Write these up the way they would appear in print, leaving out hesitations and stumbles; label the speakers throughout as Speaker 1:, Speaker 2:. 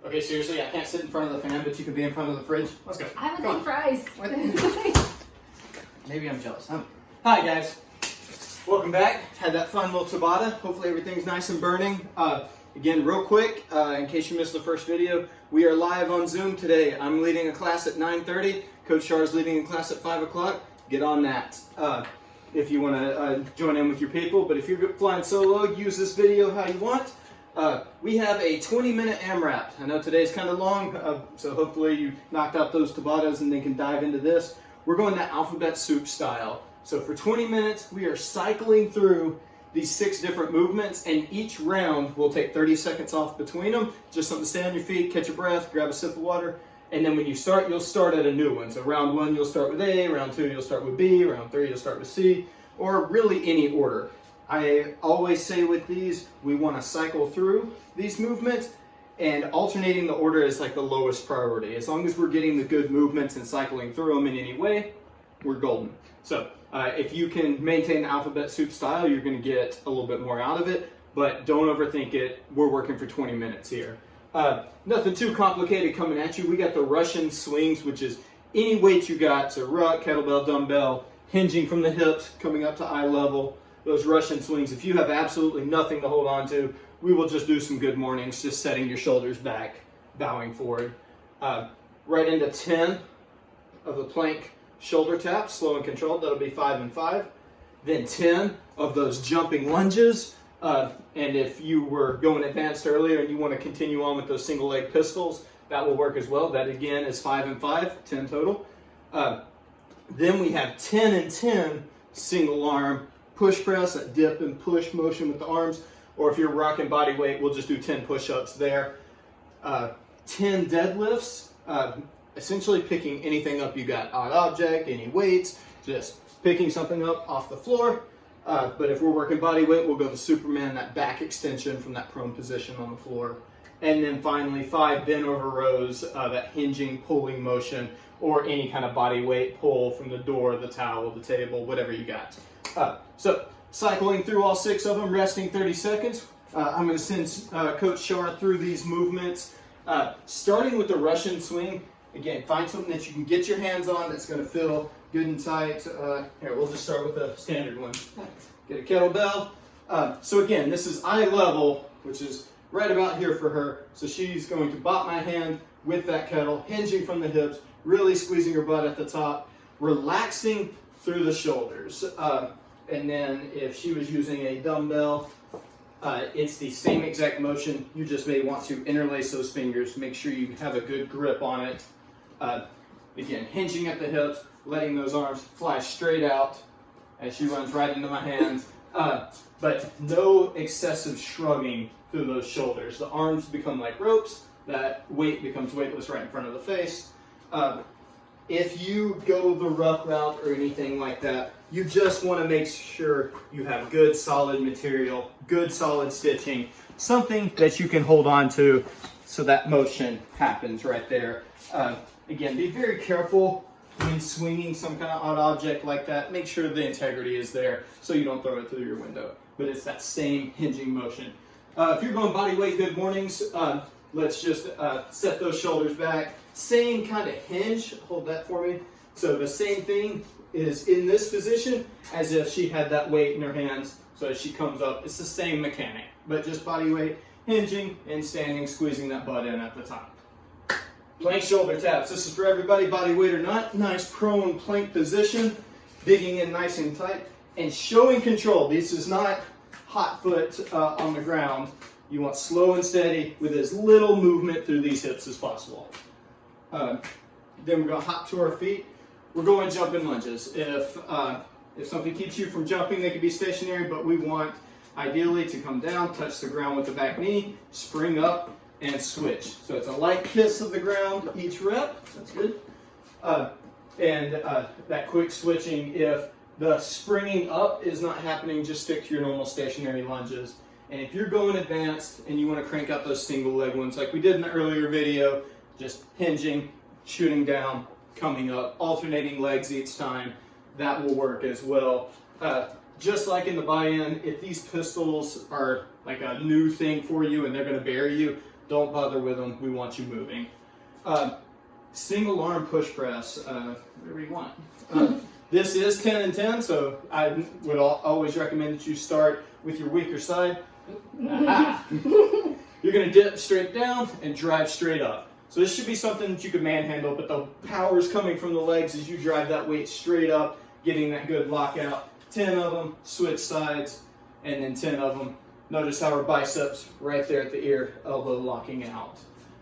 Speaker 1: Okay, seriously, I can't sit in front of the fan, but you can be in front of the fridge. Let's go.
Speaker 2: I haven't eaten fries.
Speaker 1: Maybe I'm jealous. Hi, guys. Welcome back. Had that fun little Tabata. Hopefully everything's nice and burning. Again, real quick, in case you missed the first video, we are live on Zoom today. I'm leading a class at 9:30. Coach Shar is leading a class at 5 o'clock. Get on that if you want to join in with your people. But if you're flying solo, use this video how you want. We have a 20-minute AMRAP. I know today's kind of long, so hopefully you knocked out those Tabatas and then can dive into this. We're going to alphabet soup style. So for 20 minutes, we are cycling through these 6 different movements, and each round we'll take 30 seconds off between them. Just something to stay on your feet, catch your breath, grab a sip of water, and then when you start, you'll start at a new one. So round 1, you'll start with A, round 2, you'll start with B, round 3, you'll start with C, or really any order. I always say with these, we want to cycle through these movements, and alternating the order is like the lowest priority. As long as we're getting the good movements and cycling through them in any way, we're golden. So if you can maintain the alphabet soup style, you're going to get a little bit more out of it, but don't overthink it. We're working for 20 minutes here. Nothing too complicated coming at you. We got the Russian swings, which is any weight you got. So ruck, kettlebell, dumbbell, hinging from the hips, coming up to eye level. Those Russian swings, if you have absolutely nothing to hold on to, we will just do some good mornings, just setting your shoulders back, bowing forward. Right into 10 of the plank shoulder taps, slow and controlled. That'll be 5 and 5. Then 10 of those jumping lunges. And if you were going advanced earlier and you want to continue on with those single leg pistols, that will work as well. That again is 5 and 5, 10 total. Then we have 10 and 10 single arm push press, that dip and push motion with the arms. Or if you're rocking body weight, we'll just do 10 push-ups there. 10 deadlifts, essentially picking anything up you got, odd object, any weights, just picking something up off the floor. But if we're working body weight, we'll go to Superman, that back extension from that prone position on the floor. And then finally 5 bent over rows, that hinging, pulling motion, or any kind of body weight pull from the door, the towel, the table, whatever you got. So cycling through all 6 of them, resting 30 seconds. I'm going to send Coach Shar through these movements. Starting with the Russian swing, again, find something that you can get your hands on that's going to feel good and tight. Here, we'll just start with a standard one. Get a kettlebell. So again, this is eye level, which is right about here for her. So she's going to bop my hand with that kettle, hinging from the hips, really squeezing her butt at the top, relaxing through the shoulders. And then if she was using a dumbbell, it's the same exact motion. You just may want to interlace those fingers, make sure you have a good grip on it. Again, hinging at the hips, letting those arms fly straight out as she runs right into my hands. But no excessive shrugging through those shoulders. The arms become like ropes. That weight becomes weightless right in front of the face. If you go the ruck route or anything like that, you just want to make sure you have good solid material, good solid stitching, something that you can hold on to so that motion happens right there. Again, be very careful when swinging some kind of odd object like that. Make sure the integrity is there so you don't throw it through your window. But it's that same hinging motion. If you're going body weight good mornings, let's just set those shoulders back. Same kind of hinge, hold that for me. So the same thing is in this position as if she had that weight in her hands. So as she comes up, it's the same mechanic, but just body weight, hinging and standing, squeezing that butt in at the top. Plank shoulder taps. This is for everybody, body weight or not. Nice prone plank position, digging in nice and tight, and showing control. This is not hot foot on the ground. You want slow and steady with as little movement through these hips as possible. Then we're going to hop to our feet. We're going jumping lunges. If something keeps you from jumping, they can be stationary, but we want ideally to come down, touch the ground with the back knee, spring up, and switch. So it's a light kiss of the ground each rep. That's good. That quick switching, if the springing up is not happening, just stick to your normal stationary lunges. And if you're going advanced and you want to crank out those single leg ones like we did in the earlier video, just hinging, shooting down, coming up, alternating legs each time, that will work as well. Just like in the buy-in, if these pistols are like a new thing for you and they're going to bury you, Don't bother with them. We want you moving. Single arm push press, whatever you want. This is 10 and 10, so I would always recommend that you start with your weaker side. You're going to dip straight down and drive straight up. So this should be something that you could manhandle, but the power is coming from the legs as you drive that weight straight up, getting that good lockout. 10 of them, switch sides, and then 10 of them. Notice how our biceps right there at the ear, elbow locking out.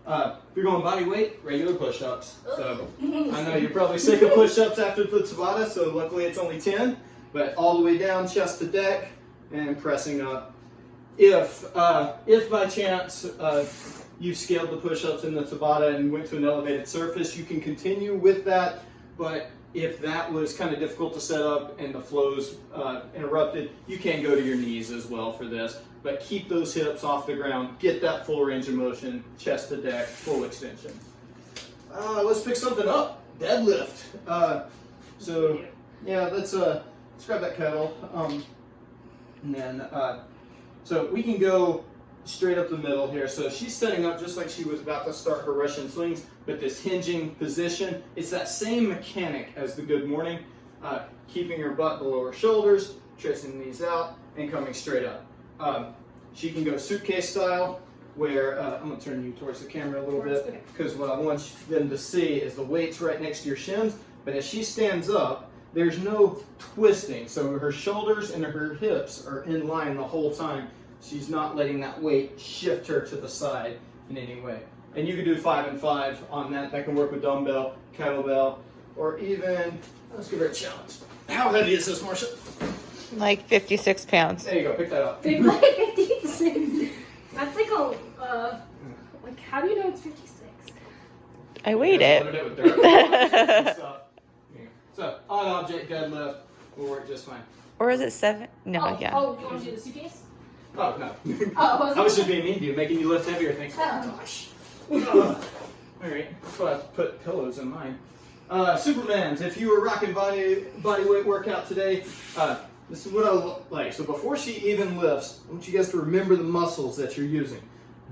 Speaker 1: If you're going body weight, regular push-ups. So I know you're probably sick of push-ups after the Tabata, so luckily it's only 10. But all the way down, chest to deck, and pressing up. If by chance you scaled the push-ups in the Tabata and went to an elevated surface, you can continue with that. But if that was kind of difficult to set up and the flow's interrupted, you can go to your knees as well for this. But keep those hips off the ground. Get that full range of motion, chest to deck, full extension. Let's pick something up. Deadlift. So yeah, let's grab that kettle. And then so we can go straight up the middle here. So she's setting up just like she was about to start her Russian slings, but this hinging position, it's that same mechanic as the good morning, keeping her butt below her shoulders, tracing these out, and coming straight up. She can go suitcase style, where I'm going to turn you towards the camera a little bit, because what I want them to see is the weights right next to your shins, but as she stands up, there's no twisting, so her shoulders and her hips are in line the whole time. She's not letting that weight shift her to the side in any way. And you can do 5 and 5 on that. That can work with dumbbell, kettlebell, or even, let's give her a challenge. How heavy is this, Marcia?
Speaker 2: Like 56 pounds.
Speaker 1: There you go, pick that up.
Speaker 3: Like 56. That's like like how do you know it's 56?
Speaker 2: I weighed it.
Speaker 1: Loaded it with dirt. So, on object deadlift will work just fine.
Speaker 2: Or is it 7? No, yeah.
Speaker 3: Oh, you want to do the suitcase?
Speaker 1: Oh, no.
Speaker 3: Oh,
Speaker 1: I was just being mean to you, making you lift heavier. Thanks. Oh, gosh. Alright, that's why I put pillows in mine. Supermans, if you were rocking body weight workout today, this is what I look like. So before she even lifts, I want you guys to remember the muscles that you're using.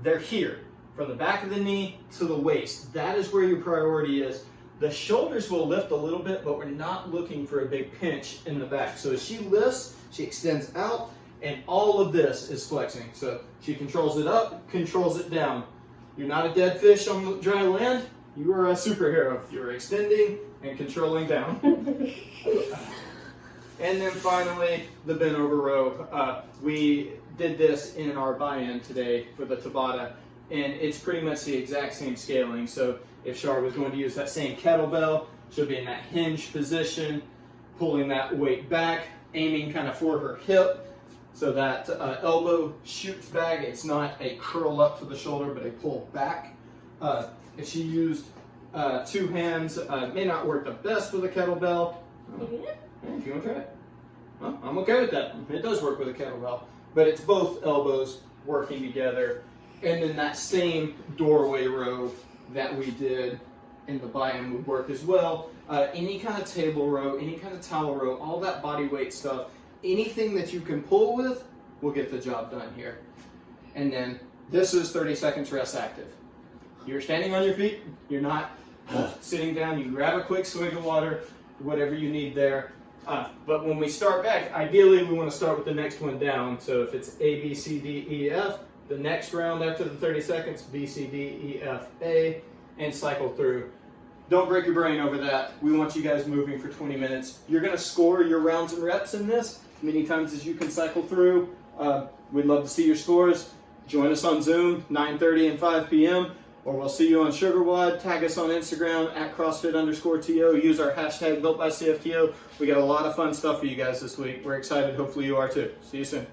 Speaker 1: They're here, from the back of the knee to the waist. That is where your priority is. The shoulders will lift a little bit, but we're not looking for a big pinch in the back. So as she lifts, she extends out, and all of this is flexing. So she controls it up, controls it down. You're not a dead fish on dry land. You are a superhero. You're extending and controlling down. And then finally, the bent over row. We did this in our buy-in today for the Tabata, and it's pretty much the exact same scaling. So if Shar was going to use that same kettlebell, she'll be in that hinge position, pulling that weight back, aiming kind of for her hip, so that elbow shoots back. It's not a curl up to the shoulder, but a pull back. If she used 2 hands, it may not work the best with a kettlebell. If you want to try it. Well, I'm okay with that. It does work with a kettlebell, but it's both elbows working together. And then that same doorway row that we did in the buy-in would work as well. Any kind of table row, any kind of towel row, all that body weight stuff, anything that you can pull with will get the job done here. And then this is 30 seconds rest active. You're standing on your feet, you're not sitting down, you grab a quick swig of water, whatever you need there. But when we start back, ideally we want to start with the next one down. So if it's ABCDEF, the next round after the 30 seconds, BCDEFA, and cycle through. Don't break your brain over that. We want you guys moving for 20 minutes. You're going to score your rounds and reps in this as many times as you can cycle through. We'd love to see your scores. Join us on Zoom, 9:30 and 5 p.m., or we'll see you on SugarWOD. Tag us on Instagram at CrossFit_TO. Use our hashtag BuiltByCFTO. We got a lot of fun stuff for you guys this week. We're excited. Hopefully you are too. See you soon.